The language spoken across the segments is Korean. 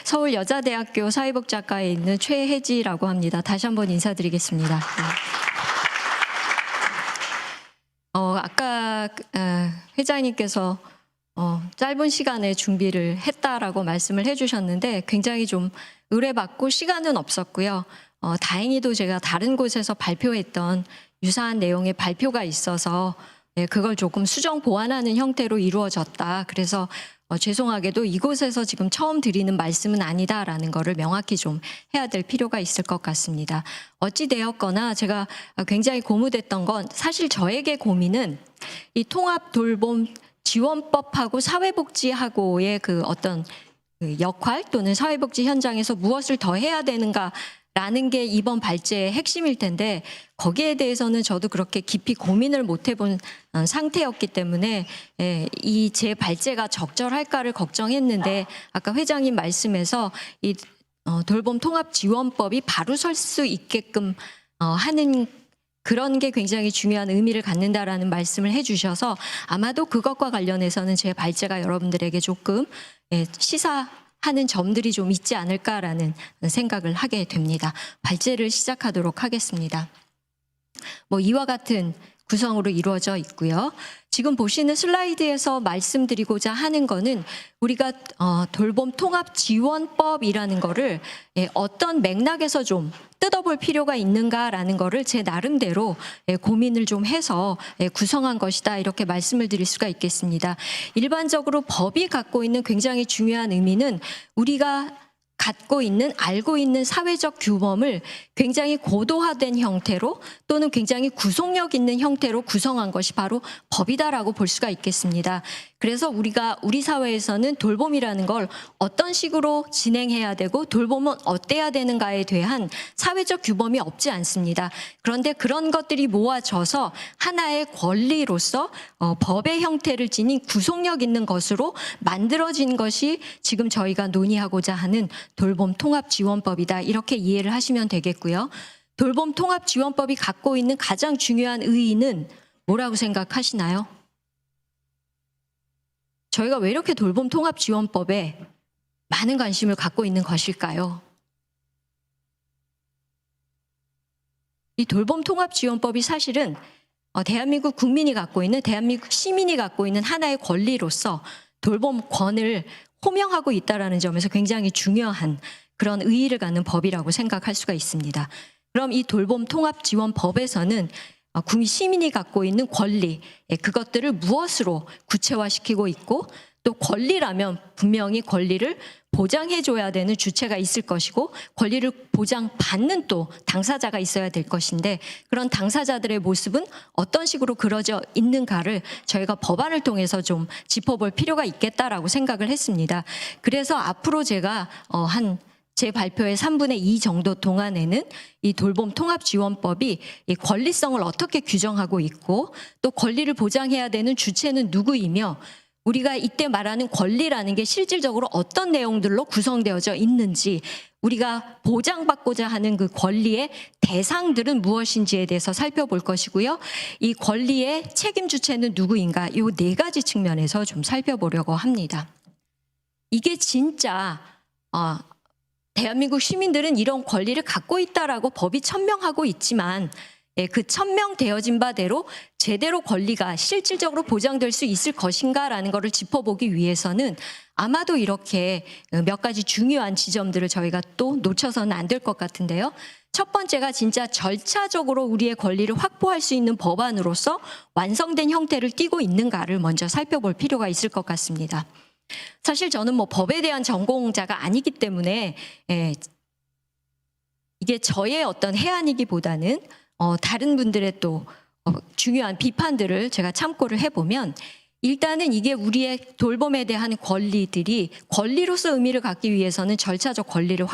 서울여자대학교 사회복지학과에 있는 최혜지라고 합니다. 다시 한번 인사드리겠습니다. 아까 회장님께서 짧은 시간에 준비를 했다라고 말씀을 해주셨는데 굉장히 좀 의뢰받고 시간은 없었고요. 다행히도 제가 다른 곳에서 발표했던 유사한 내용의 발표가 있어서 그걸 조금 수정 보완하는 형태로 이루어졌다. 그래서 죄송하게도 이곳에서 지금 처음 드리는 말씀은 아니다라는 거를 명확히 좀 해야 될 필요가 있을 것 같습니다. 어찌 되었거나 제가 굉장히 고무됐던 건 사실 저에게 고민은 이 통합 돌봄 지원법하고 사회복지하고의 그 어떤 역할 또는 사회복지 현장에서 무엇을 더 해야 되는가라는 게 이번 발제의 핵심일 텐데 거기에 대해서는 저도 그렇게 깊이 고민을 못 해본 상태였기 때문에 이 제 발제가 적절할까를 걱정했는데 아까 회장님 말씀에서 이 돌봄 통합 지원법이 바로 설 수 있게끔 하는 그런 게 굉장히 중요한 의미를 갖는다라는 말씀을 해주셔서 아마도 그것과 관련해서는 제 발제가 여러분들에게 조금 시사하는 점들이 좀 있지 않을까라는 생각을 하게 됩니다. 발제를 시작하도록 하겠습니다. 이와 같은 구성으로 이루어져 있고요. 지금 보시는 슬라이드에서 말씀드리고자 하는 거는 우리가 돌봄 통합 지원법이라는 거를 어떤 맥락에서 좀 뜯어볼 필요가 있는가라는 거를 제 나름대로 고민을 좀 해서 구성한 것이다 이렇게 말씀을 드릴 수가 있겠습니다. 일반적으로 법이 갖고 있는 굉장히 중요한 의미는 우리가 갖고 있는 알고 있는 사회적 규범을 굉장히 고도화된 형태로 또는 굉장히 구속력 있는 형태로 구성한 것이 바로 법이다라고 볼 수가 있겠습니다. 그래서 우리 사회에서는 돌봄이라는 걸 어떤 식으로 진행해야 되고 돌봄은 어때야 되는가에 대한 사회적 규범이 없지 않습니다. 그런데 그런 것들이 모아져서 하나의 권리로서 법의 형태를 지닌 구속력 있는 것으로 만들어진 것이 지금 저희가 논의하고자 하는 돌봄 통합 지원법이다 이렇게 이해를 하시면 되겠고요. 돌봄 통합 지원법이 갖고 있는 가장 중요한 의의는 뭐라고 생각하시나요? 저희가 왜 이렇게 돌봄 통합 지원법에 많은 관심을 갖고 있는 것일까요? 이 돌봄 통합 지원법이 사실은 대한민국 국민이 갖고 있는 대한민국 시민이 갖고 있는 하나의 권리로서 돌봄권을 호명하고 있다는 점에서 굉장히 중요한 그런 의의를 갖는 법이라고 생각할 수가 있습니다. 그럼 이 돌봄 통합 지원법에서는 국민 시민이 갖고 있는 권리, 그것들을 무엇으로 구체화시키고 있고 또 권리라면 분명히 권리를 보장해줘야 되는 주체가 있을 것이고 권리를 보장받는 또 당사자가 있어야 될 것인데 그런 당사자들의 모습은 어떤 식으로 그려져 있는가를 저희가 법안을 통해서 좀 짚어볼 필요가 있겠다라고 생각을 했습니다. 그래서 앞으로 제가 제 발표의 3분의 2 정도 동안에는 이 돌봄 통합 지원법이 이 권리성을 어떻게 규정하고 있고 또 권리를 보장해야 되는 주체는 누구이며 우리가 이때 말하는 권리라는 게 실질적으로 어떤 내용들로 구성되어져 있는지 우리가 보장받고자 하는 그 권리의 대상들은 무엇인지에 대해서 살펴볼 것이고요. 이 권리의 책임 주체는 누구인가 이 4가지 측면에서 좀 살펴보려고 합니다. 이게 진짜 대한민국 시민들은 이런 권리를 갖고 있다라고 법이 천명하고 있지만 그 천명되어진 바대로 제대로 권리가 실질적으로 보장될 수 있을 것인가라는 것을 짚어보기 위해서는 아마도 이렇게 몇 가지 중요한 지점들을 저희가 또 놓쳐서는 안 될 것 같은데요. 첫 번째가 진짜 절차적으로 우리의 권리를 확보할 수 있는 법안으로서 완성된 형태를 띠고 있는가를 먼저 살펴볼 필요가 있을 것 같습니다. 사실 저는 법에 대한 전공자가 아니기 때문에 이게 저의 어떤 해안이기보다는 다른 분들의 또 중요한 비판들을 제가 참고를 해보면 일단은 이게 우리의 돌봄에 대한 권리들이 권리로서 의미를 갖기 위해서는 절차적 권리를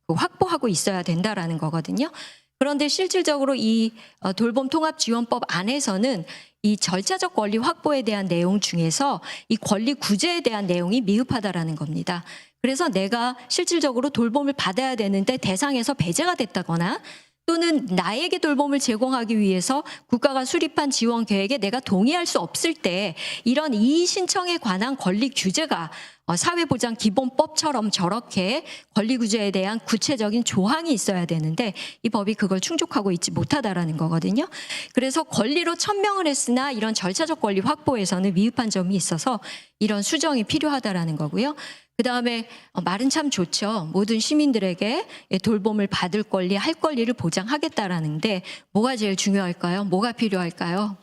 확보하고 있어야 된다라는 거거든요. 그런데 실질적으로 이 돌봄 통합 지원법 안에서는 이 절차적 권리 확보에 대한 내용 중에서 이 권리 구제에 대한 내용이 미흡하다라는 겁니다. 그래서 내가 실질적으로 돌봄을 받아야 되는데 대상에서 배제가 됐다거나 또는 나에게 돌봄을 제공하기 위해서 국가가 수립한 지원 계획에 내가 동의할 수 없을 때 이런 이의 신청에 관한 권리 규제가 사회보장기본법처럼 저렇게 권리 구제에 대한 구체적인 조항이 있어야 되는데 이 법이 그걸 충족하고 있지 못하다라는 거거든요. 그래서 권리로 천명을 했으나 이런 절차적 권리 확보에서는 미흡한 점이 있어서 이런 수정이 필요하다라는 거고요. 그다음에 말은 참 좋죠. 모든 시민들에게 돌봄을 받을 권리, 할 권리를 보장하겠다라는데 뭐가 제일 중요할까요? 뭐가 필요할까요?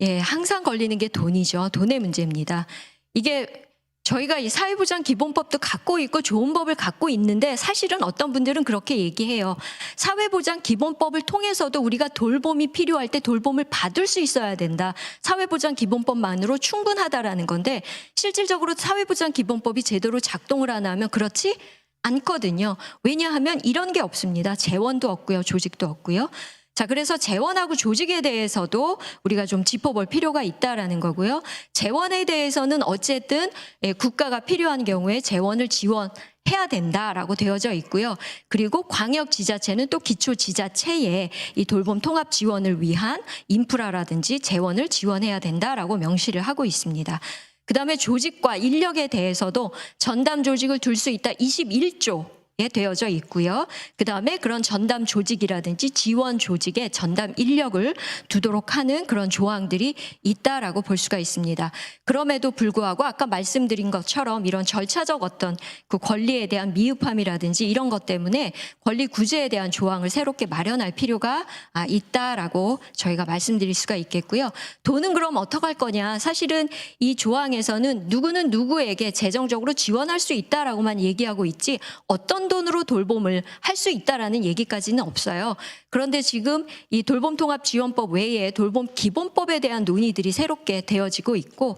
예, 항상 걸리는 게 돈이죠. 돈의 문제입니다. 이게 저희가 이 사회보장기본법도 갖고 있고 좋은 법을 갖고 있는데 사실은 어떤 분들은 그렇게 얘기해요. 사회보장기본법을 통해서도 우리가 돌봄이 필요할 때 돌봄을 받을 수 있어야 된다. 사회보장기본법만으로 충분하다라는 건데 실질적으로 사회보장기본법이 제대로 작동을 안 하면 그렇지 않거든요. 왜냐하면 이런 게 없습니다. 재원도 없고요. 조직도 없고요. 자, 그래서 재원하고 조직에 대해서도 우리가 좀 짚어볼 필요가 있다라는 거고요. 재원에 대해서는 어쨌든 국가가 필요한 경우에 재원을 지원해야 된다라고 되어져 있고요. 그리고 광역지자체는 또 기초지자체에 이 돌봄 통합 지원을 위한 인프라라든지 재원을 지원해야 된다라고 명시를 하고 있습니다. 그다음에 조직과 인력에 대해서도 전담 조직을 둘 수 있다 21조 에 되어져 있고요. 그다음에 그런 전담 조직이라든지 지원 조직에 전담 인력을 두도록 하는 그런 조항들이 있다라고 볼 수가 있습니다. 그럼에도 불구하고 아까 말씀드린 것처럼 이런 절차적 어떤 그 권리에 대한 미흡함이라든지 이런 것 때문에 권리 구제에 대한 조항을 새롭게 마련할 필요가 있다라고 저희가 말씀드릴 수가 있겠고요. 돈은 그럼 어떻게 할 거냐? 사실은 이 조항에서는 누구는 누구에게 재정적으로 지원할 수 있다라고만 얘기하고 있지 어떤 돈으로 돌봄을 할 수 있다라는 얘기까지는 없어요. 그런데 지금 이 돌봄통합지원법 외에 돌봄기본법에 대한 논의들이 새롭게 되어지고 있고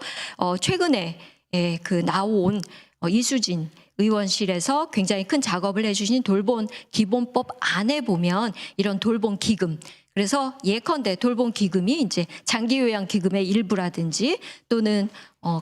최근에 그 나온 이수진 의원실에서 굉장히 큰 작업을 해주신 돌봄기본법 안에 보면 이런 돌봄기금 그래서 예컨대 돌봄기금이 이제 장기요양기금의 일부라든지 또는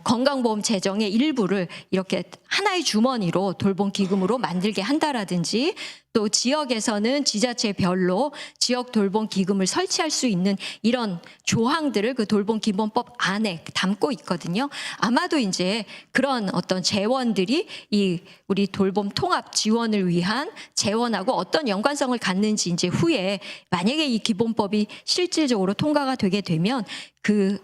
건강보험 재정의 일부를 이렇게 하나의 주머니로 돌봄기금으로 만들게 한다라든지 또 지역에서는 지자체별로 지역 돌봄기금을 설치할 수 있는 이런 조항들을 그 돌봄기본법 안에 담고 있거든요. 아마도 이제 그런 어떤 재원들이 이 우리 돌봄 통합 지원을 위한 재원하고 어떤 연관성을 갖는지 이제 후에 만약에 이 기본법이 실질적으로 통과가 되게 되면 그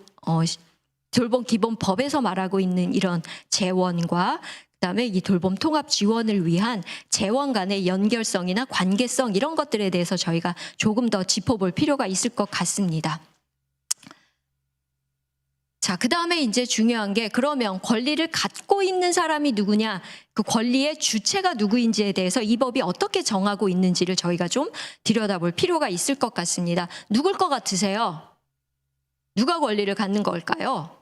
돌봄기본법에서 말하고 있는 이런 재원과 그다음에 이 돌봄 통합 지원을 위한 재원 간의 연결성이나 관계성 이런 것들에 대해서 저희가 조금 더 짚어볼 필요가 있을 것 같습니다. 자, 그다음에 이제 중요한 게 그러면 권리를 갖고 있는 사람이 누구냐, 그 권리의 주체가 누구인지에 대해서 이 법이 어떻게 정하고 있는지를 저희가 좀 들여다볼 필요가 있을 것 같습니다. 누굴 것 같으세요? 누가 권리를 갖는 걸까요?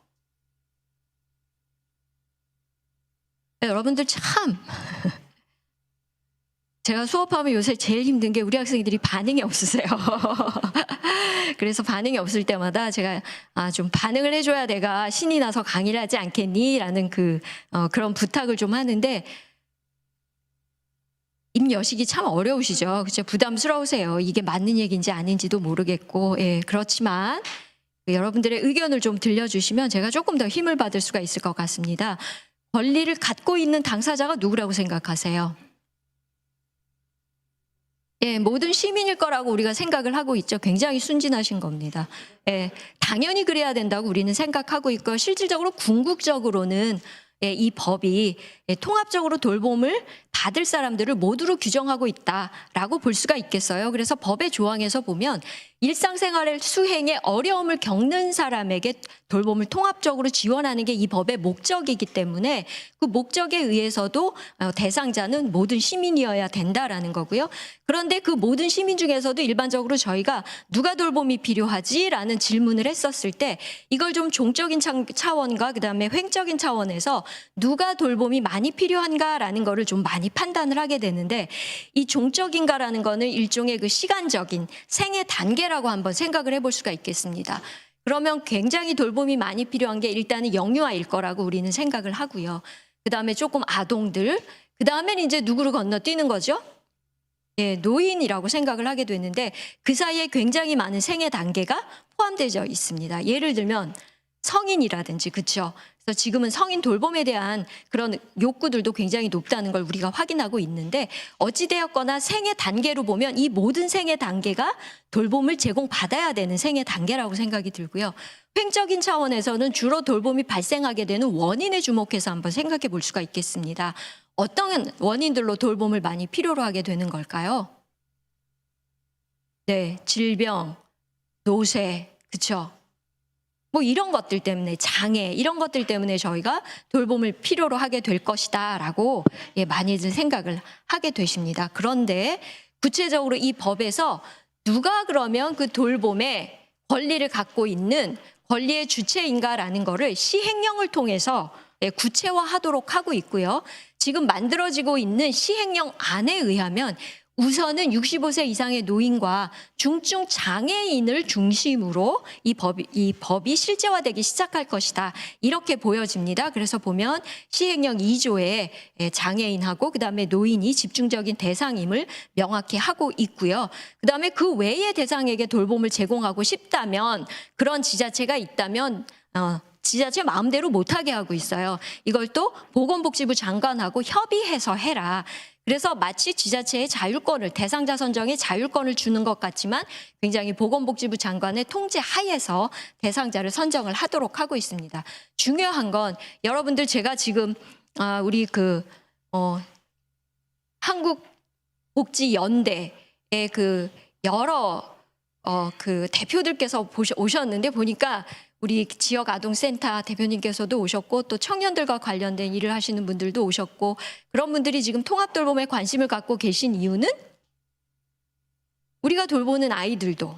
여러분들 참 제가 수업하면 요새 제일 힘든 게 우리 학생들이 반응이 없으세요. 그래서 반응이 없을 때마다 제가 좀 반응을 해줘야 내가 신이 나서 강의를 하지 않겠니? 라는 그런 부탁을 좀 하는데 입여식이 참 어려우시죠. 그죠? 부담스러우세요. 이게 맞는 얘기인지 아닌지도 모르겠고 그렇지만 여러분들의 의견을 좀 들려주시면 제가 조금 더 힘을 받을 수가 있을 것 같습니다. 권리를 갖고 있는 당사자가 누구라고 생각하세요? 모든 시민일 거라고 우리가 생각을 하고 있죠. 굉장히 순진하신 겁니다. 당연히 그래야 된다고 우리는 생각하고 있고 실질적으로 궁극적으로는 이 법이 통합적으로 돌봄을 받을 사람들을 모두로 규정하고 있다라고 볼 수가 있겠어요. 그래서 법의 조항에서 보면 일상생활의 수행에 어려움을 겪는 사람에게 돌봄을 통합적으로 지원하는 게 이 법의 목적이기 때문에 그 목적에 의해서도 대상자는 모든 시민이어야 된다라는 거고요. 그런데 그 모든 시민 중에서도 일반적으로 저희가 누가 돌봄이 필요하지라는 질문을 했었을 때 이걸 좀 종적인 차원과 그다음에 횡적인 차원에서 누가 돌봄이 많이 필요한가라는 거를 좀 많이 판단을 하게 되는데 이 종적인가라는 거는 일종의 그 시간적인 생애 단계라고 한번 생각을 해볼 수가 있겠습니다. 그러면 굉장히 돌봄이 많이 필요한 게 일단은 영유아일 거라고 우리는 생각을 하고요. 그다음에 조금 아동들, 그다음에는 이제 누구를 건너뛰는 거죠? 예, 노인이라고 생각을 하게 되는데 그 사이에 굉장히 많은 생애 단계가 포함되어 있습니다. 예를 들면 성인이라든지 그렇죠. 그래서 지금은 성인 돌봄에 대한 그런 욕구들도 굉장히 높다는 걸 우리가 확인하고 있는데 어찌되었거나 생애 단계로 보면 이 모든 생애 단계가 돌봄을 제공받아야 되는 생애 단계라고 생각이 들고요. 횡적인 차원에서는 주로 돌봄이 발생하게 되는 원인에 주목해서 한번 생각해 볼 수가 있겠습니다. 어떤 원인들로 돌봄을 많이 필요로 하게 되는 걸까요? 네, 질병, 노쇠, 그렇죠. 뭐 이런 것들 때문에 장애 이런 것들 때문에 저희가 돌봄을 필요로 하게 될 것이다라고 많이들 생각을 하게 되십니다. 그런데 구체적으로 이 법에서 누가 그러면 그 돌봄의 권리를 갖고 있는 권리의 주체인가라는 거를 시행령을 통해서 구체화하도록 하고 있고요. 지금 만들어지고 있는 시행령 안에 의하면 우선은 65세 이상의 노인과 중증 장애인을 중심으로 이 법이 실제화되기 시작할 것이다. 이렇게 보여집니다. 그래서 보면 시행령 2조에 장애인하고 그다음에 노인이 집중적인 대상임을 명확히 하고 있고요. 그다음에 그 외의 대상에게 돌봄을 제공하고 싶다면 그런 지자체가 있다면 지자체 마음대로 못하게 하고 있어요. 이걸 또 보건복지부 장관하고 협의해서 해라. 그래서 마치 지자체의 자율권을 대상자 선정의 자율권을 주는 것 같지만 굉장히 보건복지부 장관의 통제 하에서 대상자를 선정을 하도록 하고 있습니다. 중요한 건 여러분들 제가 지금 우리 한국복지연대의 그 여러 그 대표들께서 오셨는데 보니까 우리 지역아동센터 대표님께서도 오셨고 또 청년들과 관련된 일을 하시는 분들도 오셨고 그런 분들이 지금 통합돌봄에 관심을 갖고 계신 이유는 우리가 돌보는 아이들도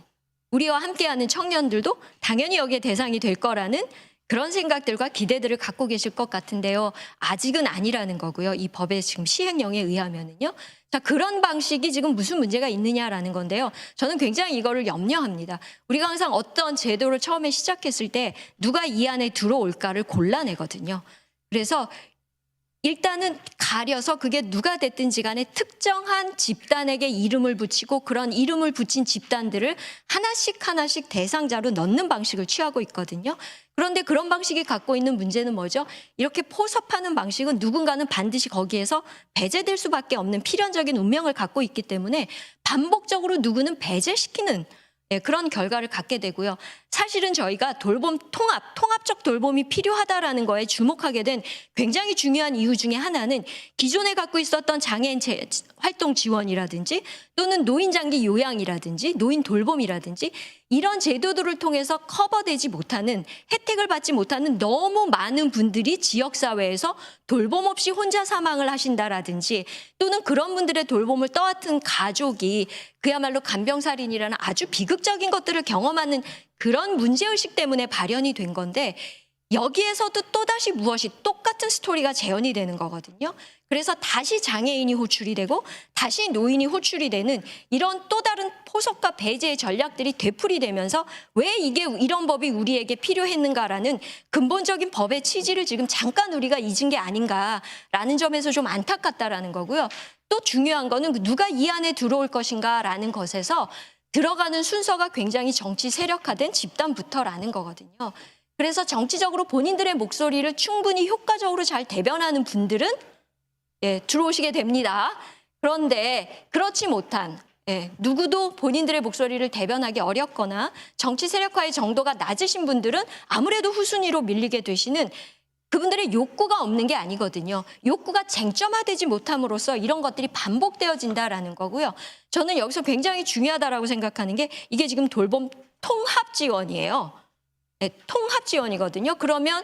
우리와 함께하는 청년들도 당연히 여기에 대상이 될 거라는 그런 생각들과 기대들을 갖고 계실 것 같은데요. 아직은 아니라는 거고요. 이 법의 지금 시행령에 의하면은요. 자, 그런 방식이 지금 무슨 문제가 있느냐라는 건데요. 저는 굉장히 이거를 염려합니다. 우리가 항상 어떤 제도를 처음에 시작했을 때 누가 이 안에 들어올까를 골라내거든요. 그래서 일단은 가려서 그게 누가 됐든지 간에 특정한 집단에게 이름을 붙이고 그런 이름을 붙인 집단들을 하나씩 대상자로 넣는 방식을 취하고 있거든요. 그런데 그런 방식이 갖고 있는 문제는 뭐죠? 이렇게 포섭하는 방식은 누군가는 반드시 거기에서 배제될 수밖에 없는 필연적인 운명을 갖고 있기 때문에 반복적으로 누구는 배제시키는 그런 결과를 갖게 되고요. 사실은 저희가 돌봄 통합적 돌봄이 필요하다라는 거에 주목하게 된 굉장히 중요한 이유 중에 하나는 기존에 갖고 있었던 장애인 활동 지원이라든지 또는 노인장기 요양이라든지 노인 돌봄이라든지 이런 제도들을 통해서 커버되지 못하는 혜택을 받지 못하는 너무 많은 분들이 지역사회에서 돌봄 없이 혼자 사망을 하신다라든지 또는 그런 분들의 돌봄을 떠안은 가족이 그야말로 간병살인이라는 아주 비극적인 것들을 경험하는 그런 문제의식 때문에 발현이 된 건데 여기에서도 또다시 무엇이 똑같은 스토리가 재현이 되는 거거든요. 그래서 다시 장애인이 호출이 되고 다시 노인이 호출이 되는 이런 또 다른 포섭과 배제의 전략들이 되풀이되면서 왜 이게 이런 법이 우리에게 필요했는가라는 근본적인 법의 취지를 지금 잠깐 우리가 잊은 게 아닌가라는 점에서 좀 안타깝다라는 거고요. 또 중요한 거는 누가 이 안에 들어올 것인가라는 것에서 들어가는 순서가 굉장히 정치 세력화된 집단부터라는 거거든요. 그래서 정치적으로 본인들의 목소리를 충분히 효과적으로 잘 대변하는 분들은 들어오시게 됩니다. 그런데 그렇지 못한 누구도 본인들의 목소리를 대변하기 어렵거나 정치 세력화의 정도가 낮으신 분들은 아무래도 후순위로 밀리게 되시는 그분들의 욕구가 없는 게 아니거든요. 욕구가 쟁점화되지 못함으로써 이런 것들이 반복되어진다라는 거고요. 저는 여기서 굉장히 중요하다라고 생각하는 게 이게 지금 돌봄 통합 지원이에요. 통합 지원이거든요. 그러면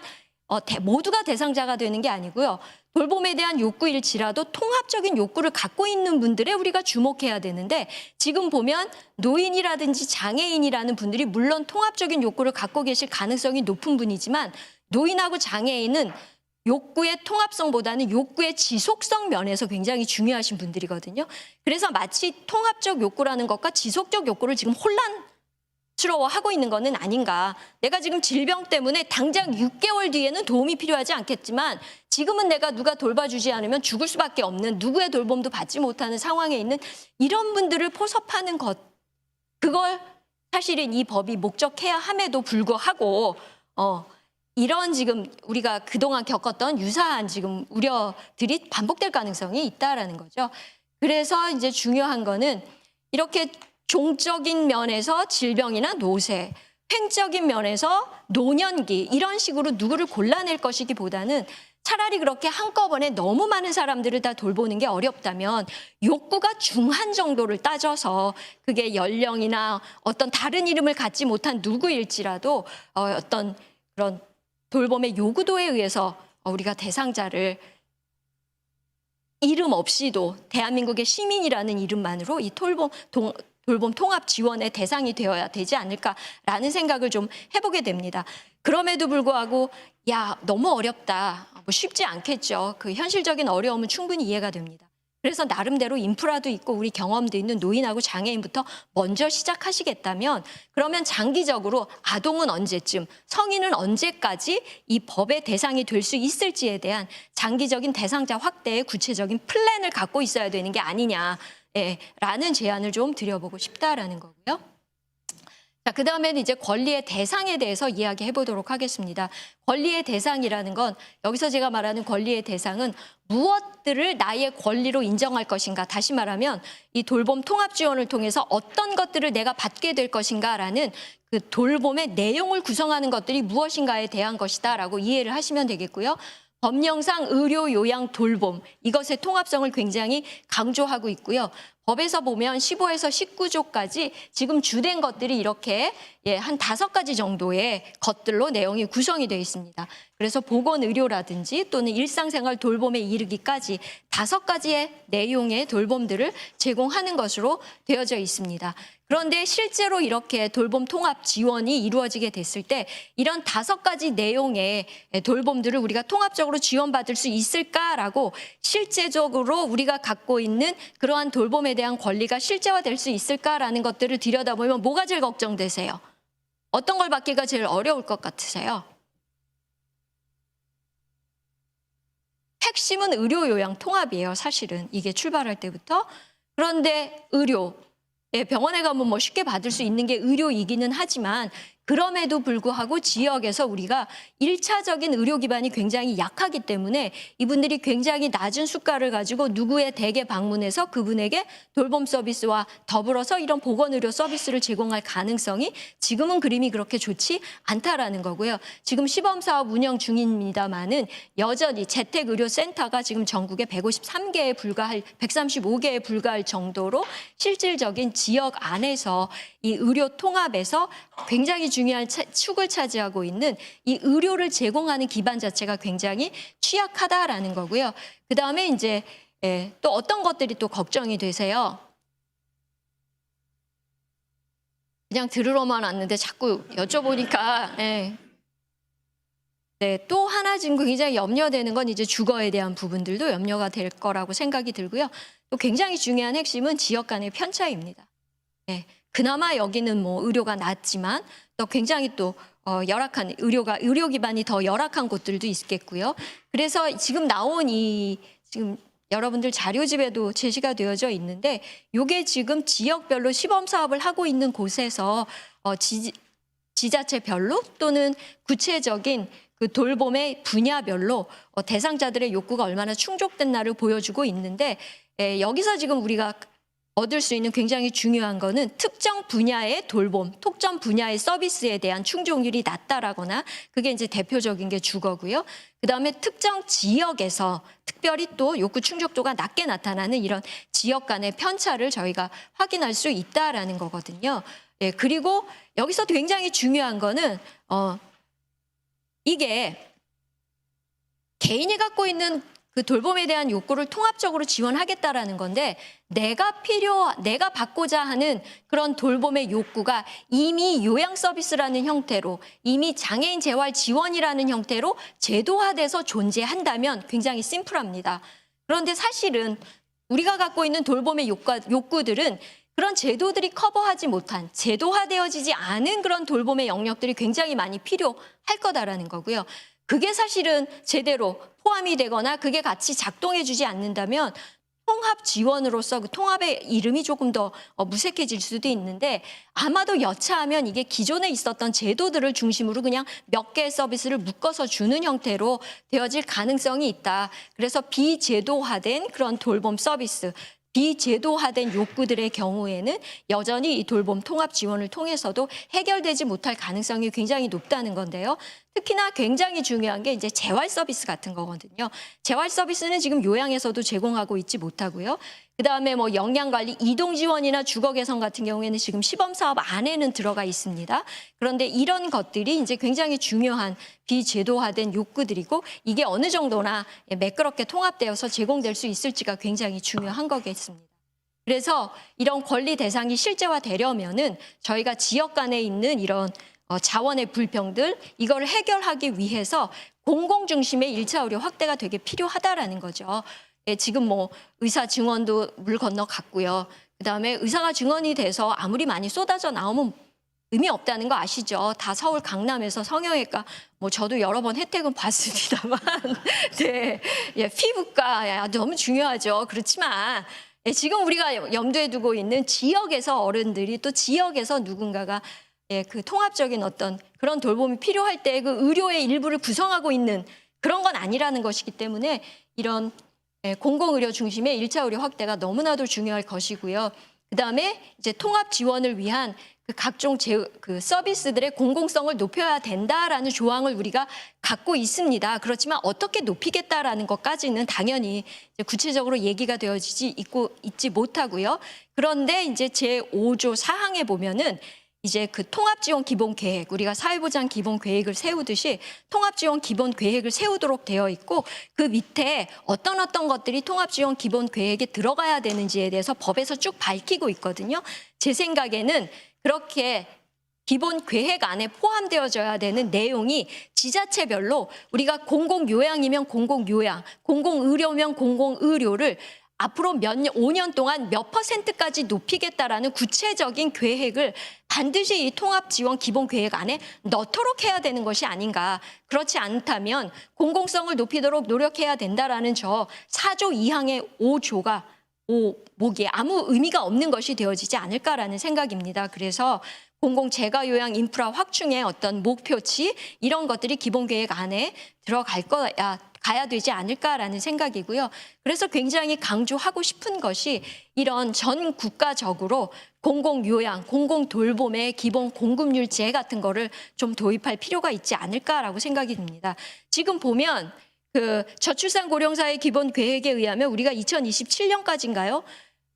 모두가 대상자가 되는 게 아니고요. 돌봄에 대한 욕구일지라도 통합적인 욕구를 갖고 있는 분들에 우리가 주목해야 되는데 지금 보면 노인이라든지 장애인이라는 분들이 물론 통합적인 욕구를 갖고 계실 가능성이 높은 분이지만 노인하고 장애인은 욕구의 통합성보다는 욕구의 지속성 면에서 굉장히 중요하신 분들이거든요. 그래서 마치 통합적 욕구라는 것과 지속적 욕구를 지금 스러워하고 있는 거는 아닌가. 내가 지금 질병 때문에 당장 6개월 뒤에는 도움이 필요하지 않겠지만 지금은 내가 누가 돌봐주지 않으면 죽을 수밖에 없는, 누구의 돌봄도 받지 못하는 상황에 있는 이런 분들을 포섭하는 것, 그걸 사실은 이 법이 목적해야 함에도 불구하고 이런 지금 우리가 그동안 겪었던 유사한 지금 우려들이 반복될 가능성이 있다라는 거죠. 그래서 이제 중요한 거는 이렇게 종적인 면에서 질병이나 노쇠, 횡적인 면에서 노년기 이런 식으로 누구를 골라낼 것이기보다는 차라리 그렇게 한꺼번에 너무 많은 사람들을 다 돌보는 게 어렵다면 욕구가 중한 정도를 따져서 그게 연령이나 어떤 다른 이름을 갖지 못한 누구일지라도 어떤 그런 돌봄의 요구도에 의해서 우리가 대상자를 이름 없이도 대한민국의 시민이라는 이름만으로 이 돌봄 통합 지원의 대상이 되어야 되지 않을까라는 생각을 좀 해보게 됩니다. 그럼에도 불구하고 야, 너무 어렵다. 뭐 쉽지 않겠죠. 그 현실적인 어려움은 충분히 이해가 됩니다. 그래서 나름대로 인프라도 있고 우리 경험도 있는 노인하고 장애인부터 먼저 시작하시겠다면 그러면 장기적으로 아동은 언제쯤, 성인은 언제까지 이 법의 대상이 될 수 있을지에 대한 장기적인 대상자 확대의 구체적인 플랜을 갖고 있어야 되는 게 아니냐. 라는 제안을 좀 드려보고 싶다라는 거고요. 자, 그 다음에는 이제 권리의 대상에 대해서 이야기해 보도록 하겠습니다. 권리의 대상이라는 건 여기서 제가 말하는 권리의 대상은 무엇들을 나의 권리로 인정할 것인가, 다시 말하면 이 돌봄 통합 지원을 통해서 어떤 것들을 내가 받게 될 것인가라는 그 돌봄의 내용을 구성하는 것들이 무엇인가에 대한 것이다라고 이해를 하시면 되겠고요. 법령상 의료, 요양, 돌봄 이것의 통합성을 굉장히 강조하고 있고요. 법에서 보면 15에서 19조까지 지금 주된 것들이 이렇게 한 5가지 정도의 것들로 내용이 구성이 되어 있습니다. 그래서 보건의료라든지 또는 일상생활 돌봄에 이르기까지 5가지의 내용의 돌봄들을 제공하는 것으로 되어져 있습니다. 그런데 실제로 이렇게 돌봄 통합 지원이 이루어지게 됐을 때 이런 5가지 내용의 돌봄들을 우리가 통합적으로 지원받을 수 있을까라고 실제적으로 우리가 갖고 있는 그러한 돌봄에 대한 권리가 실제화될 수 있을까라는 것들을 들여다보면 뭐가 제일 걱정되세요? 어떤 걸 받기가 제일 어려울 것 같으세요? 핵심은 의료, 요양, 통합이에요. 사실은 이게 출발할 때부터. 그런데 의료, 병원에 가면 뭐 쉽게 받을 수 있는 게 의료이기는 하지만 그럼에도 불구하고 지역에서 우리가 1차적인 의료 기반이 굉장히 약하기 때문에 이분들이 굉장히 낮은 수가를 가지고 누구의 댁에 방문해서 그분에게 돌봄 서비스와 더불어서 이런 보건의료 서비스를 제공할 가능성이 지금은 그림이 그렇게 좋지 않다라는 거고요. 지금 시범사업 운영 중입니다만은 여전히 재택의료센터가 지금 전국에 153개에 불과할 135개에 불과할 정도로 실질적인 지역 안에서 이 의료 통합에서 굉장히 중요한 축을 차지하고 있는 이 의료를 제공하는 기반 자체가 굉장히 취약하다라는 거고요. 그 다음에 이제 또 어떤 것들이 또 걱정이 되세요? 그냥 들으러만 왔는데 자꾸 여쭤보니까 또 하나 지금 굉장히 염려되는 건 이제 주거에 대한 부분들도 염려가 될 거라고 생각이 들고요. 또 굉장히 중요한 핵심은 지역 간의 편차입니다. 그나마 여기는 뭐 의료가 낮지만 또 굉장히 또 열악한 의료 기반이 더 열악한 곳들도 있겠고요. 그래서 지금 나온 지금 여러분들 자료집에도 제시가 되어져 있는데 이게 지금 지역별로 시범 사업을 하고 있는 곳에서 지자체별로 또는 구체적인 그 돌봄의 분야별로 대상자들의 욕구가 얼마나 충족됐나를 보여주고 있는데 여기서 지금 우리가 얻을 수 있는 굉장히 중요한 거는 특정 분야의 돌봄, 특정 분야의 서비스에 대한 충족률이 낮다라거나 그게 이제 대표적인 게 주거고요. 그다음에 특정 지역에서 특별히 또 욕구 충족도가 낮게 나타나는 이런 지역 간의 편차를 저희가 확인할 수 있다라는 거거든요. 그리고 여기서 굉장히 중요한 거는 이게 개인이 갖고 있는 그 돌봄에 대한 욕구를 통합적으로 지원하겠다라는 건데 내가 받고자 하는 그런 돌봄의 욕구가 이미 요양 서비스라는 형태로 이미 장애인 재활 지원이라는 형태로 제도화돼서 존재한다면 굉장히 심플합니다. 그런데 사실은 우리가 갖고 있는 돌봄의 욕구들은 그런 제도들이 커버하지 못한, 제도화되어지지 않은 그런 돌봄의 영역들이 굉장히 많이 필요할 거다라는 거고요. 그게 사실은 제대로 포함이 되거나 그게 같이 작동해주지 않는다면 통합 지원으로서 그 통합의 이름이 조금 더 무색해질 수도 있는데, 아마도 여차하면 이게 기존에 있었던 제도들을 중심으로 그냥 몇 개의 서비스를 묶어서 주는 형태로 되어질 가능성이 있다. 그래서 비제도화된 그런 돌봄 서비스, 비제도화된 욕구들의 경우에는 여전히 이 돌봄 통합 지원을 통해서도 해결되지 못할 가능성이 굉장히 높다는 건데요. 특히나 굉장히 중요한 게 이제 재활 서비스 같은 거거든요. 재활 서비스는 지금 요양에서도 제공하고 있지 못하고요. 그다음에 뭐 영양관리, 이동 지원이나 주거 개선 같은 경우에는 지금 시범 사업 안에는 들어가 있습니다. 그런데 이런 것들이 이제 굉장히 중요한 비제도화된 욕구들이고, 이게 어느 정도나 매끄럽게 통합되어서 제공될 수 있을지가 굉장히 중요한 거겠습니다. 그래서 이런 권리 대상이 실제화되려면은 저희가 지역 간에 있는 이런 자원의 불평들, 이걸 해결하기 위해서 공공 중심의 1차 의료 확대가 되게 필요하다라는 거죠. 예, 지금 뭐 의사 증원도 물 건너갔고요. 그다음에 의사가 증원이 돼서 아무리 많이 쏟아져 나오면 의미 없다는 거 아시죠? 다 서울 강남에서 성형외과, 뭐 저도 여러 번 혜택은 봤습니다만, 네, 예, 피부과 너무 중요하죠. 그렇지만 예, 지금 우리가 염두에 두고 있는 지역에서 어른들이, 또 지역에서 누군가가 예, 그 통합적인 어떤 그런 돌봄이 필요할 때 그 의료의 일부를 구성하고 있는 그런 건 아니라는 것이기 때문에 이런 공공의료 중심의 1차 의료 확대가 너무나도 중요할 것이고요. 그다음에 이제 통합 지원을 위한 그 각종 그 서비스들의 공공성을 높여야 된다라는 조항을 우리가 갖고 있습니다. 그렇지만 어떻게 높이겠다라는 것까지는 당연히 이제 구체적으로 얘기가 있지 못하고요. 그런데 이제 제5조 4항에 보면은 이제 그 통합지원 기본계획, 우리가 사회보장 기본계획을 세우듯이 통합지원 기본계획을 세우도록 되어 있고, 그 밑에 어떤 것들이 통합지원 기본계획에 들어가야 되는지에 대해서 법에서 쭉 밝히고 있거든요. 제 생각에는 그렇게 기본계획 안에 포함되어져야 되는 내용이 지자체별로 우리가 공공요양이면 공공요양, 공공의료면 공공의료를 앞으로 5년 동안 몇 %까지 높이겠다라는 구체적인 계획을 반드시 이 통합지원 기본계획 안에 넣도록 해야 되는 것이 아닌가. 그렇지 않다면 공공성을 높이도록 노력해야 된다라는 저 4조 2항의 5조가 5목이 아무 의미가 없는 것이 되어지지 않을까라는 생각입니다. 그래서 공공 재가 요양 인프라 확충의 어떤 목표치, 이런 것들이 기본계획 안에 가야 되지 않을까라는 생각이고요. 그래서 굉장히 강조하고 싶은 것이 이런 전 국가적으로 공공요양, 공공돌봄의 기본 공급률제 같은 거를 좀 도입할 필요가 있지 않을까라고 생각이 듭니다. 지금 보면 그 저출산 고령사회 기본 계획에 의하면 우리가 2027년까지인가요?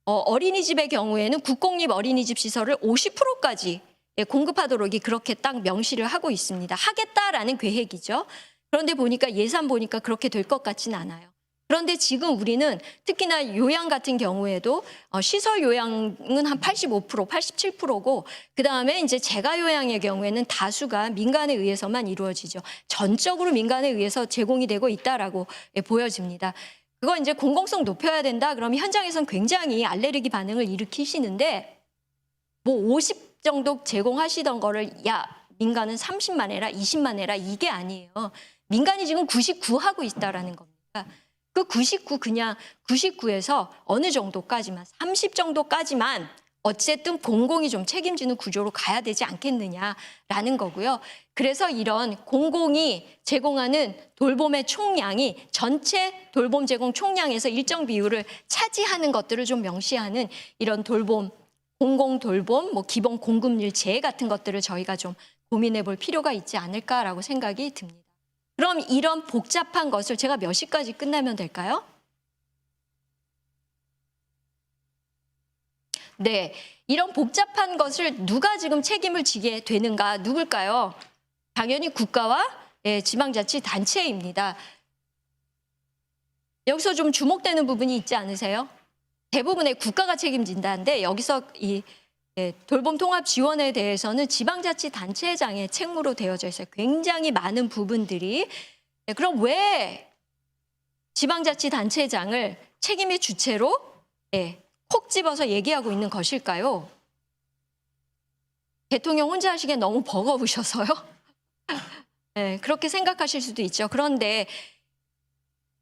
어린이집의 경우에는 국공립 어린이집 시설을 50%까지 공급하도록 그렇게 딱 명시를 하고 있습니다. 하겠다라는 계획이죠. 그런데 예산 보니까 그렇게 될 것 같지는 않아요. 그런데 지금 우리는 특히나 요양 같은 경우에도 시설 요양은 한 85%, 87%고, 그다음에 이제 재가 요양의 경우에는 다수가 민간에 의해서만 이루어지죠. 전적으로 민간에 의해서 제공이 되고 있다라고 보여집니다. 그거 이제 공공성 높여야 된다 그러면 현장에서는 굉장히 알레르기 반응을 일으키시는데, 뭐 50 정도 제공하시던 거를 민간은 30만 해라, 20만 해라, 이게 아니에요. 민간이 지금 99 하고 있다라는 겁니다. 그 99 그냥 99에서 어느 정도까지만, 30 정도까지만 어쨌든 공공이 좀 책임지는 구조로 가야 되지 않겠느냐라는 거고요. 그래서 이런 공공이 제공하는 돌봄의 총량이 전체 돌봄 제공 총량에서 일정 비율을 차지하는 것들을 좀 명시하는 이런 돌봄, 공공 돌봄, 뭐 기본 공급률제 같은 것들을 저희가 좀 고민해 볼 필요가 있지 않을까라고 생각이 듭니다. 그럼 이런 복잡한 것을 제가 몇 시까지 끝나면 될까요? 네, 이런 복잡한 것을 누가 지금 책임을 지게 되는가, 누굴까요? 당연히 국가와 지방자치단체입니다. 여기서 좀 주목되는 부분이 있지 않으세요? 대부분의 국가가 책임진다는데 여기서 이 돌봄 통합 지원에 대해서는 지방자치단체장의 책무로 되어져 있어요. 굉장히 많은 부분들이. 그럼 왜 지방자치단체장을 책임의 주체로 콕 집어서 얘기하고 있는 것일까요? 대통령 혼자 하시기엔 너무 버거우셔서요. 네, 그렇게 생각하실 수도 있죠. 그런데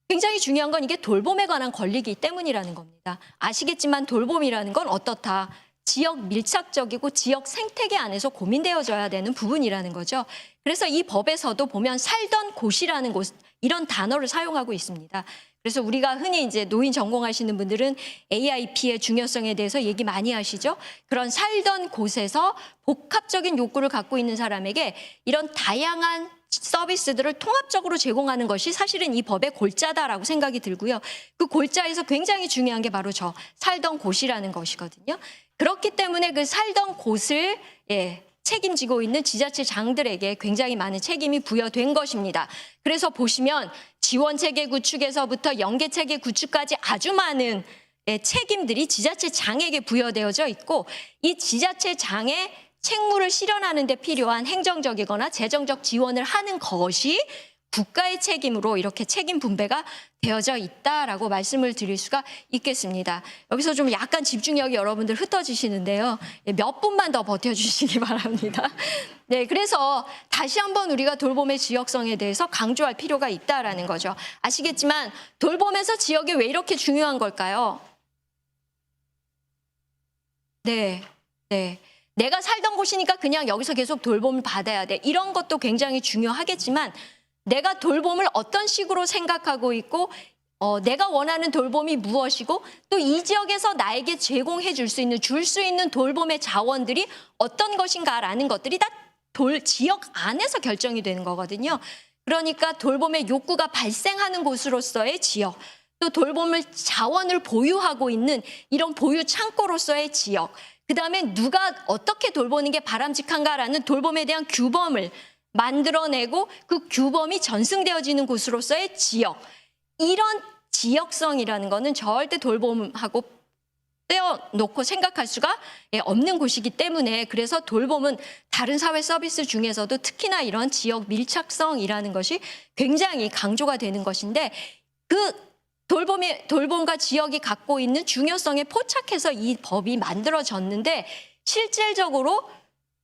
굉장히 중요한 건 이게 돌봄에 관한 권리이기 때문이라는 겁니다. 아시겠지만 돌봄이라는 건 어떻다. 지역 밀착적이고 지역 생태계 안에서 고민되어져야 되는 부분이라는 거죠. 그래서 이 법에서도 보면 살던 곳이라는 곳, 이런 단어를 사용하고 있습니다. 그래서 우리가 흔히 이제 노인 전공하시는 분들은 AIP의 중요성에 대해서 얘기 많이 하시죠. 그런 살던 곳에서 복합적인 욕구를 갖고 있는 사람에게 이런 다양한 서비스들을 통합적으로 제공하는 것이 사실은 이 법의 골자다라고 생각이 들고요. 그 골자에서 굉장히 중요한 게 바로 저 살던 곳이라는 것이거든요. 그렇기 때문에 그 살던 곳을 책임지고 있는 지자체장들에게 굉장히 많은 책임이 부여된 것입니다. 그래서 보시면 지원체계 구축에서부터 연계체계 구축까지 아주 많은 책임들이 지자체장에게 부여되어져 있고 이 지자체장의 책무를 실현하는 데 필요한 행정적이거나 재정적 지원을 하는 것이 국가의 책임으로 이렇게 책임 분배가 되어져 있다라고 말씀을 드릴 수가 있겠습니다. 여기서 좀 약간 집중력이 여러분들 흩어지시는데요. 몇 분만 더 버텨주시기 바랍니다. 네, 그래서 다시 한번 우리가 돌봄의 지역성에 대해서 강조할 필요가 있다라는 거죠. 아시겠지만 돌봄에서 지역이 왜 이렇게 중요한 걸까요? 네. 내가 살던 곳이니까 그냥 여기서 계속 돌봄을 받아야 돼. 이런 것도 굉장히 중요하겠지만 내가 돌봄을 어떤 식으로 생각하고 있고 내가 원하는 돌봄이 무엇이고 또 이 지역에서 나에게 제공해 줄 수 있는 돌봄의 자원들이 어떤 것인가라는 것들이 다 지역 안에서 결정이 되는 거거든요. 그러니까 돌봄의 욕구가 발생하는 곳으로서의 지역, 또 돌봄을 자원을 보유하고 있는 이런 보유 창고로서의 지역, 그다음에 누가 어떻게 돌보는 게 바람직한가라는 돌봄에 대한 규범을 만들어내고 그 규범이 전승되어지는 곳으로서의 지역, 이런 지역성이라는 거는 절대 돌봄하고 떼어놓고 생각할 수가 없는 곳이기 때문에 그래서 돌봄은 다른 사회 서비스 중에서도 특히나 이런 지역 밀착성이라는 것이 굉장히 강조가 되는 것인데 그 돌봄과 지역이 갖고 있는 중요성에 포착해서 이 법이 만들어졌는데 실질적으로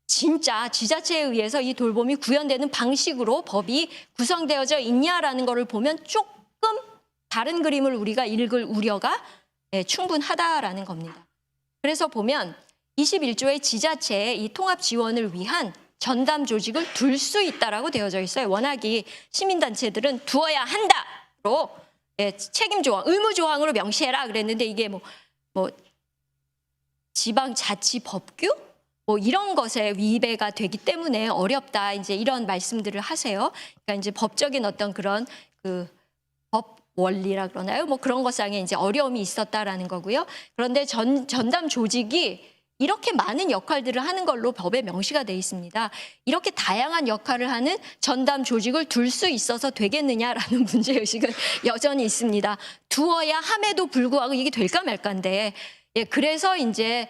진짜 지자체에 의해서 이 돌봄이 구현되는 방식으로 법이 구성되어져 있냐라는 것을 보면 조금 다른 그림을 우리가 읽을 우려가 충분하다라는 겁니다. 그래서 보면 21조의 지자체의 이 통합 지원을 위한 전담 조직을 둘 수 있다라고 되어져 있어요. 워낙이 시민단체들은 두어야 한다로 책임 조항, 의무 조항으로 명시해라 그랬는데 이게 뭐 지방자치법규? 이런 것에 위배가 되기 때문에 어렵다. 이제 이런 말씀들을 하세요. 그러니까 이제 법적인 어떤 그런 그 법 원리라 그러나요? 그런 것상에 이제 어려움이 있었다라는 거고요. 그런데 전담 조직이 이렇게 많은 역할들을 하는 걸로 법에 명시가 돼 있습니다. 이렇게 다양한 역할을 하는 전담 조직을 둘 수 있어서 되겠느냐라는 문제의식은 여전히 있습니다. 두어야 함에도 불구하고 이게 될까 말까인데 그래서 이제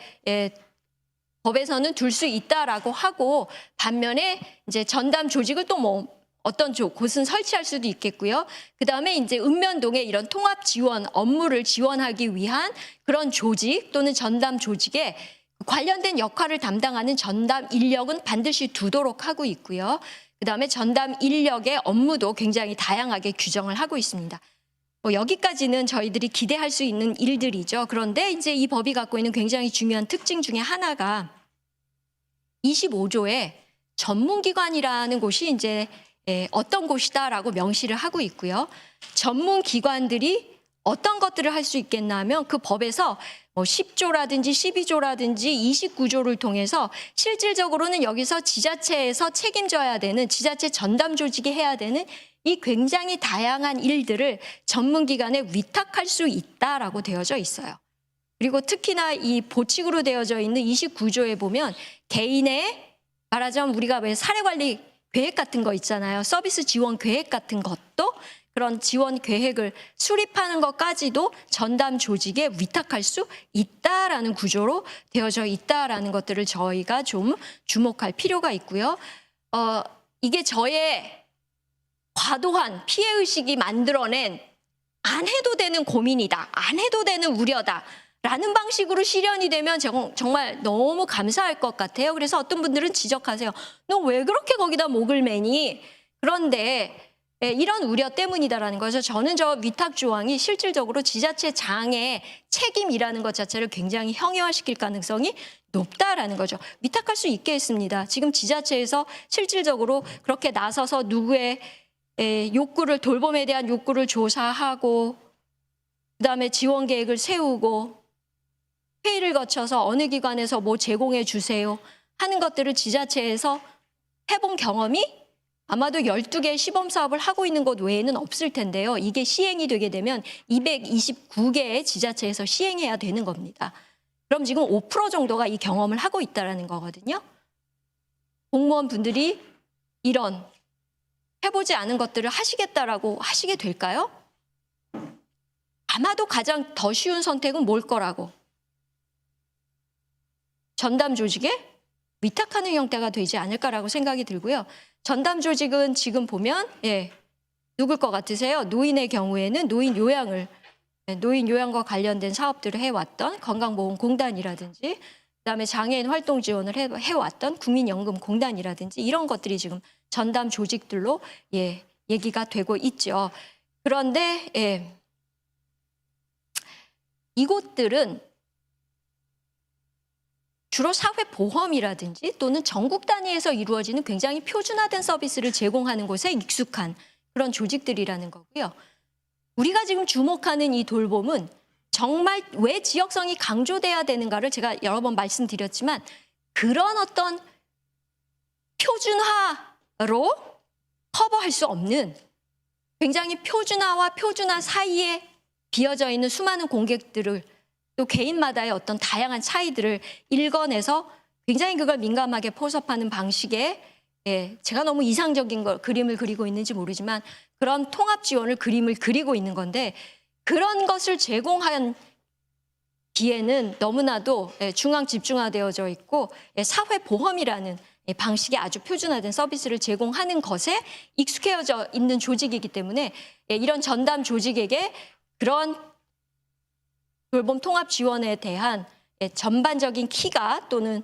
법에서는 둘 수 있다라고 하고 반면에 이제 전담 조직을 또 어떤 곳은 설치할 수도 있겠고요. 그다음에 이제 읍면동에 이런 통합 지원 업무를 지원하기 위한 그런 조직 또는 전담 조직에 관련된 역할을 담당하는 전담 인력은 반드시 두도록 하고 있고요. 그다음에 전담 인력의 업무도 굉장히 다양하게 규정을 하고 있습니다. 여기까지는 저희들이 기대할 수 있는 일들이죠. 그런데 이제 이 법이 갖고 있는 굉장히 중요한 특징 중에 하나가 25조에 전문기관이라는 곳이 이제 어떤 곳이다라고 명시를 하고 있고요. 전문기관들이 어떤 것들을 할 수 있겠나 하면 그 법에서 10조라든지 12조라든지 29조를 통해서 실질적으로는 여기서 지자체에서 책임져야 되는 지자체 전담 조직이 해야 되는 이 굉장히 다양한 일들을 전문기관에 위탁할 수 있다라고 되어져 있어요. 그리고 특히나 이 보칙으로 되어져 있는 29조에 보면 개인의 말하자면 우리가 왜 사례관리 계획 같은 거 있잖아요. 서비스 지원 계획 같은 것도 그런 지원 계획을 수립하는 것까지도 전담 조직에 위탁할 수 있다라는 구조로 되어져 있다라는 것들을 저희가 좀 주목할 필요가 있고요. 이게 저의 과도한 피해의식이 만들어낸 안 해도 되는 고민이다, 안 해도 되는 우려다 라는 방식으로 실현이 되면 정말 너무 감사할 것 같아요. 그래서 어떤 분들은 지적하세요. 너 왜 그렇게 거기다 목을 매니? 그런데 이런 우려 때문이다라는 거죠. 저는 저 위탁 조항이 실질적으로 지자체장의 책임이라는 것 자체를 굉장히 형해화시킬 가능성이 높다라는 거죠. 위탁할 수 있게 했습니다. 지금 지자체에서 실질적으로 그렇게 나서서 누구의 욕구를, 돌봄에 대한 욕구를 조사하고 그다음에 지원 계획을 세우고 회의를 거쳐서 어느 기관에서 뭐 제공해 주세요 하는 것들을 지자체에서 해본 경험이 아마도 12개의 시범 사업을 하고 있는 곳 외에는 없을 텐데요. 이게 시행이 되게 되면 229개의 지자체에서 시행해야 되는 겁니다. 그럼 지금 5% 정도가 이 경험을 하고 있다는 거거든요. 공무원분들이 이런 해보지 않은 것들을 하시겠다라고 하시게 될까요? 아마도 가장 더 쉬운 선택은 뭘 거라고? 전담 조직에 위탁하는 형태가 되지 않을까라고 생각이 들고요. 전담 조직은 지금 보면 누굴 것 같으세요? 노인의 경우에는 노인 요양과 관련된 사업들을 해왔던 건강보험공단이라든지 그다음에 장애인 활동 지원을 해왔던 국민연금공단이라든지 이런 것들이 지금 전담 조직들로 얘기가 되고 있죠. 그런데 이곳들은 주로 사회보험이라든지 또는 전국 단위에서 이루어지는 굉장히 표준화된 서비스를 제공하는 곳에 익숙한 그런 조직들이라는 거고요. 우리가 지금 주목하는 이 돌봄은 정말 왜 지역성이 강조돼야 되는가를 제가 여러 번 말씀드렸지만 그런 어떤 표준화로 커버할 수 없는 굉장히 표준화와 표준화 사이에 비어져 있는 수많은 공백들을 또 개인마다의 어떤 다양한 차이들을 읽어내서 굉장히 그걸 민감하게 포섭하는 방식의 제가 너무 이상적인 그림을 그리고 있는지 모르지만 그런 통합 지원을 그림을 그리고 있는 건데 그런 것을 제공한 기에는 너무나도 중앙 집중화되어져 있고 사회보험이라는 방식의 아주 표준화된 서비스를 제공하는 것에 익숙해져 있는 조직이기 때문에 이런 전담 조직에게 그런 돌봄 통합 지원에 대한 전반적인 키가 또는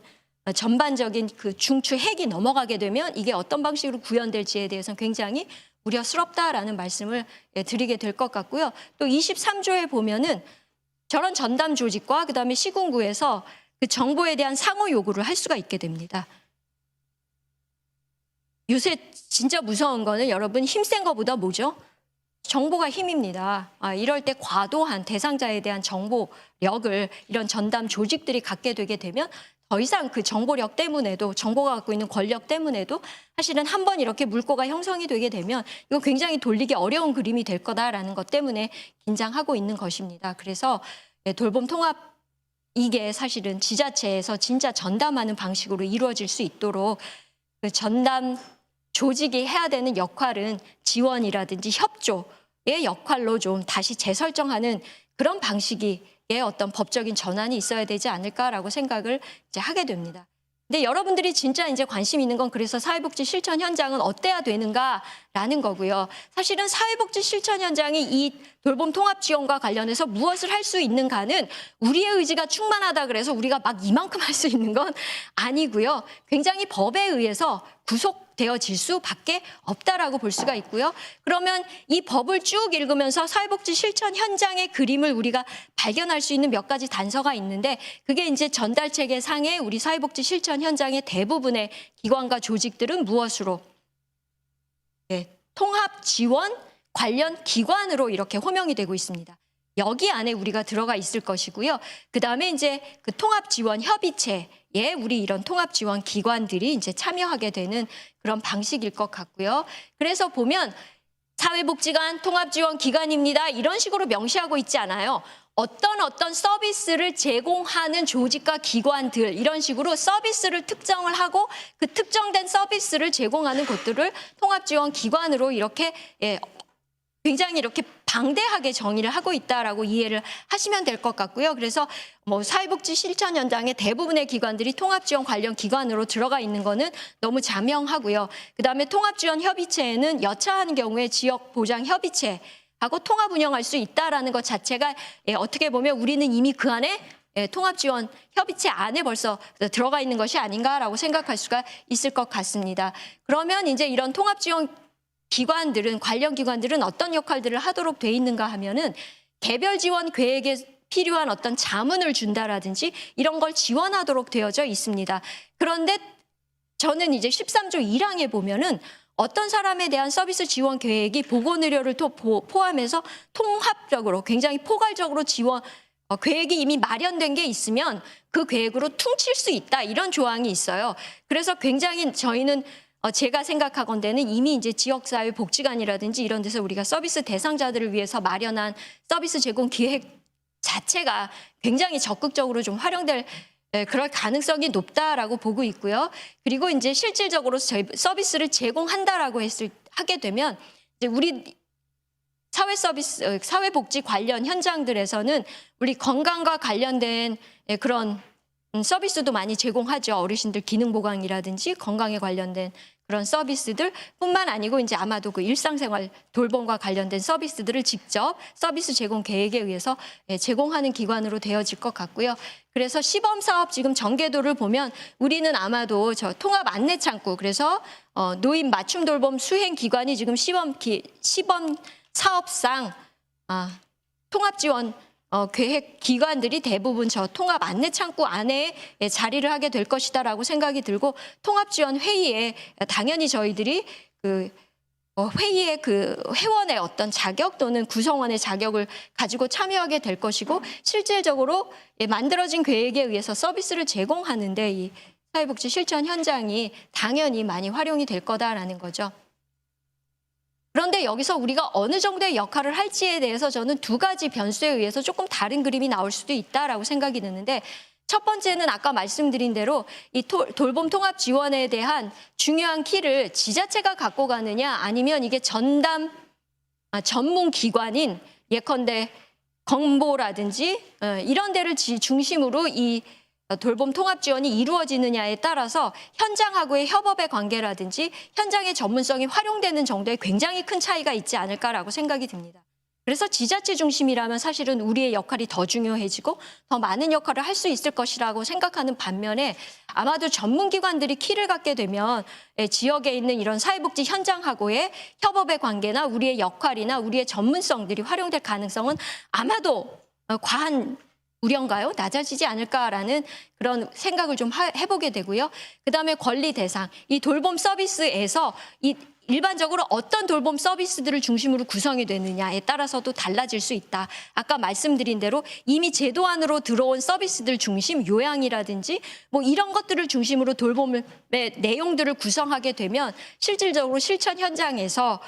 전반적인 그 중추 핵이 넘어가게 되면 이게 어떤 방식으로 구현될지에 대해서는 굉장히 우려스럽다라는 말씀을 드리게 될 것 같고요. 또 23조에 보면은 저런 전담 조직과 그다음에 시군구에서 그 정보에 대한 상호 요구를 할 수가 있게 됩니다. 요새 진짜 무서운 거는 여러분 힘센 거보다 뭐죠? 정보가 힘입니다. 이럴 때 과도한 대상자에 대한 정보력을 이런 전담 조직들이 갖게 되게 되면 더 이상 그 정보력 때문에도 정보가 갖고 있는 권력 때문에도 사실은 한번 이렇게 물꼬가 형성이 되게 되면 이거 굉장히 돌리기 어려운 그림이 될 거다라는 것 때문에 긴장하고 있는 것입니다. 그래서 돌봄 통합 이게 사실은 지자체에서 진짜 전담하는 방식으로 이루어질 수 있도록 그 전담 조직이 해야 되는 역할은 지원이라든지 협조의 역할로 좀 다시 재설정하는 그런 방식의 어떤 법적인 전환이 있어야 되지 않을까라고 생각을 이제 하게 됩니다. 근데 여러분들이 진짜 이제 관심 있는 건 그래서 사회복지 실천 현장은 어때야 되는가라는 거고요. 사실은 사회복지 실천 현장이 이 돌봄 통합 지원과 관련해서 무엇을 할 수 있는가는 우리의 의지가 충만하다 그래서 우리가 막 이만큼 할 수 있는 건 아니고요. 굉장히 법에 의해서 구속되어질 수밖에 없다라고 볼 수가 있고요. 그러면 이 법을 쭉 읽으면서 사회복지 실천 현장의 그림을 우리가 발견할 수 있는 몇 가지 단서가 있는데 그게 이제 전달체계 상의 우리 사회복지 실천 현장의 대부분의 기관과 조직들은 무엇으로 통합 지원 관련 기관으로 이렇게 호명이 되고 있습니다. 여기 안에 우리가 들어가 있을 것이고요. 그다음에 이제 그 통합 지원 협의체에 우리 이런 통합 지원 기관들이 이제 참여하게 되는 그런 방식일 것 같고요. 그래서 보면 사회복지관 통합 지원 기관입니다. 이런 식으로 명시하고 있지 않아요. 어떤 서비스를 제공하는 조직과 기관들 이런 식으로 서비스를 특정을 하고 그 특정된 서비스를 제공하는 곳들을 통합 지원 기관으로 이렇게 굉장히 이렇게 방대하게 정의를 하고 있다라고 이해를 하시면 될 것 같고요. 그래서 뭐 사회복지 실천 현장의 대부분의 기관들이 통합지원 관련 기관으로 들어가 있는 거는 너무 자명하고요. 그다음에 통합지원 협의체에는 여차하는 경우에 지역보장협의체 하고 통합 운영할 수 있다라는 것 자체가 어떻게 보면 우리는 이미 그 안에 통합지원 협의체 안에 벌써 들어가 있는 것이 아닌가라고 생각할 수가 있을 것 같습니다. 그러면 이제 이런 통합지원 기관들은 관련 기관들은 어떤 역할들을 하도록 돼 있는가 하면은 개별 지원 계획에 필요한 어떤 자문을 준다라든지 이런 걸 지원하도록 되어져 있습니다. 그런데 저는 이제 13조 1항에 보면은 어떤 사람에 대한 서비스 지원 계획이 보건의료를 포함해서 통합적으로 굉장히 포괄적으로 지원 계획이 이미 마련된 게 있으면 그 계획으로 퉁칠 수 있다 이런 조항이 있어요. 그래서 굉장히 저희는 제가 생각하건대는 이미 이제 지역사회 복지관이라든지 이런 데서 우리가 서비스 대상자들을 위해서 마련한 서비스 제공 기획 자체가 굉장히 적극적으로 좀 활용될 그럴 가능성이 높다라고 보고 있고요. 그리고 이제 실질적으로 저희 서비스를 제공한다라고 하게 되면 이제 우리 사회 서비스, 사회복지 관련 현장들에서는 우리 건강과 관련된 그런 서비스도 많이 제공하죠. 어르신들 기능 보강이라든지 건강에 관련된 그런 서비스들 뿐만 아니고 이제 아마도 그 일상생활 돌봄과 관련된 서비스들을 직접 서비스 제공 계획에 의해서 제공하는 기관으로 되어질 것 같고요. 그래서 시범사업 지금 전개도를 보면 우리는 아마도 저 통합 안내 창구 그래서 노인 맞춤 돌봄 수행 기관이 지금 시범 사업상 통합 지원 계획 기관들이 대부분 저 통합 안내 창구 안에 자리를 하게 될 것이다라고 생각이 들고 통합 지원 회의에 당연히 저희들이 그 회의의 그 회원의 어떤 자격 또는 구성원의 자격을 가지고 참여하게 될 것이고 실질적으로 만들어진 계획에 의해서 서비스를 제공하는데 이 사회복지 실천 현장이 당연히 많이 활용이 될 거다라는 거죠. 그런데 여기서 우리가 어느 정도의 역할을 할지에 대해서 저는 두 가지 변수에 의해서 조금 다른 그림이 나올 수도 있다라고 생각이 드는데 첫 번째는 아까 말씀드린 대로 이 돌봄 통합 지원에 대한 중요한 키를 지자체가 갖고 가느냐 아니면 이게 전담 전문 기관인 예컨대 건보라든지 이런 데를 중심으로 이 돌봄 통합 지원이 이루어지느냐에 따라서 현장하고의 협업의 관계라든지 현장의 전문성이 활용되는 정도에 굉장히 큰 차이가 있지 않을까라고 생각이 듭니다. 그래서 지자체 중심이라면 사실은 우리의 역할이 더 중요해지고 더 많은 역할을 할 수 있을 것이라고 생각하는 반면에 아마도 전문기관들이 키를 갖게 되면 지역에 있는 이런 사회복지 현장하고의 협업의 관계나 우리의 역할이나 우리의 전문성들이 활용될 가능성은 아마도 과한 우려인가요? 낮아지지 않을까라는 그런 생각을 좀 해보게 되고요. 그다음에 권리 대상, 이 돌봄 서비스에서 일반적으로 어떤 돌봄 서비스들을 중심으로 구성이 되느냐에 따라서도 달라질 수 있다. 아까 말씀드린 대로 이미 제도안으로 들어온 서비스들 중심, 요양이라든지 뭐 이런 것들을 중심으로 돌봄의 내용들을 구성하게 되면 실질적으로 실천 현장에서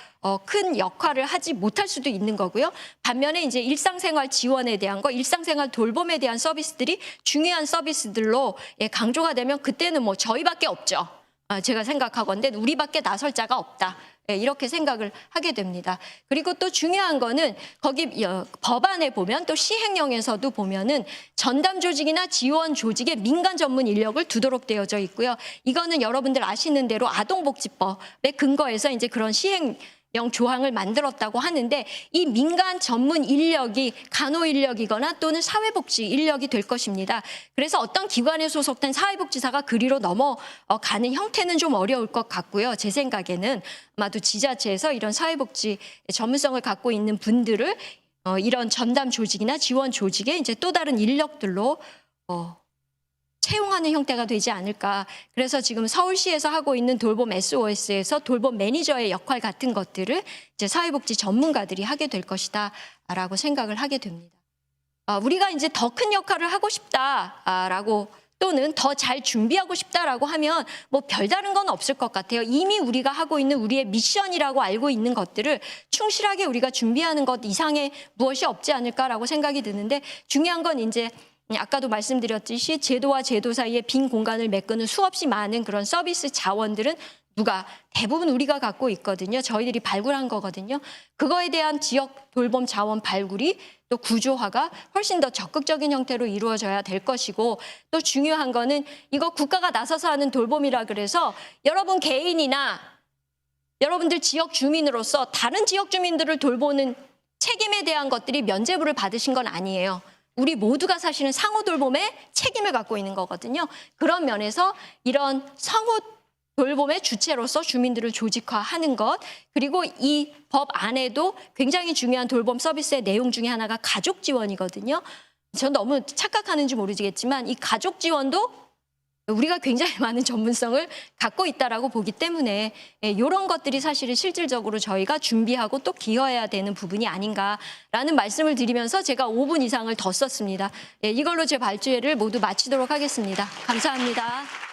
큰 역할을 하지 못할 수도 있는 거고요. 반면에 이제 일상생활 지원에 대한 거, 일상생활 돌봄에 대한 서비스들이 중요한 서비스들로 강조가 되면 그때는 뭐 저희밖에 없죠. 제가 생각하건대 우리밖에 나설 자가 없다. 이렇게 생각을 하게 됩니다. 그리고 또 중요한 거는 거기 법안에 보면 또 시행령에서도 보면은 전담 조직이나 지원 조직에 민간 전문 인력을 두도록 되어져 있고요. 이거는 여러분들 아시는 대로 아동복지법에 근거해서 이제 그런 시행령 조항을 만들었다고 하는데 이 민간 전문 인력이 간호 인력이거나 또는 사회복지 인력이 될 것입니다. 그래서 어떤 기관에 소속된 사회복지사가 그리로 넘어가는 형태는 좀 어려울 것 같고요. 제 생각에는 아마도 지자체에서 이런 사회복지 전문성을 갖고 있는 분들을 이런 전담 조직이나 지원 조직에 이제 또 다른 인력들로 채용하는 형태가 되지 않을까. 그래서 지금 서울시에서 하고 있는 돌봄 SOS에서 돌봄 매니저의 역할 같은 것들을 이제 사회복지 전문가들이 하게 될 것이다라고 생각을 하게 됩니다. 우리가 이제 더 큰 역할을 하고 싶다라고 또는 더 잘 준비하고 싶다라고 하면 뭐 별다른 건 없을 것 같아요. 이미 우리가 하고 있는 우리의 미션이라고 알고 있는 것들을 충실하게 우리가 준비하는 것 이상의 무엇이 없지 않을까라고 생각이 드는데 중요한 건 이제 아까도 말씀드렸듯이 제도와 제도 사이에 빈 공간을 메꾸는 수없이 많은 그런 서비스 자원들은 대부분 우리가 갖고 있거든요. 저희들이 발굴한 거거든요. 그거에 대한 지역 돌봄 자원 발굴이 또 구조화가 훨씬 더 적극적인 형태로 이루어져야 될 것이고 또 중요한 거는 이거 국가가 나서서 하는 돌봄이라 그래서 여러분 개인이나 여러분들 지역 주민으로서 다른 지역 주민들을 돌보는 책임에 대한 것들이 면죄부를 받으신 건 아니에요. 우리 모두가 사실은 상호 돌봄에 책임을 갖고 있는 거거든요. 그런 면에서 이런 상호 돌봄의 주체로서 주민들을 조직화하는 것, 그리고 이 법 안에도 굉장히 중요한 돌봄 서비스의 내용 중에 하나가 가족 지원이거든요. 전 너무 착각하는지 모르겠지만 이 가족 지원도 우리가 굉장히 많은 전문성을 갖고 있다라고 보기 때문에 이런 것들이 사실은 실질적으로 저희가 준비하고 또 기여해야 되는 부분이 아닌가라는 말씀을 드리면서 제가 5분 이상을 더 썼습니다. 이걸로 제 발제를 모두 마치도록 하겠습니다. 감사합니다.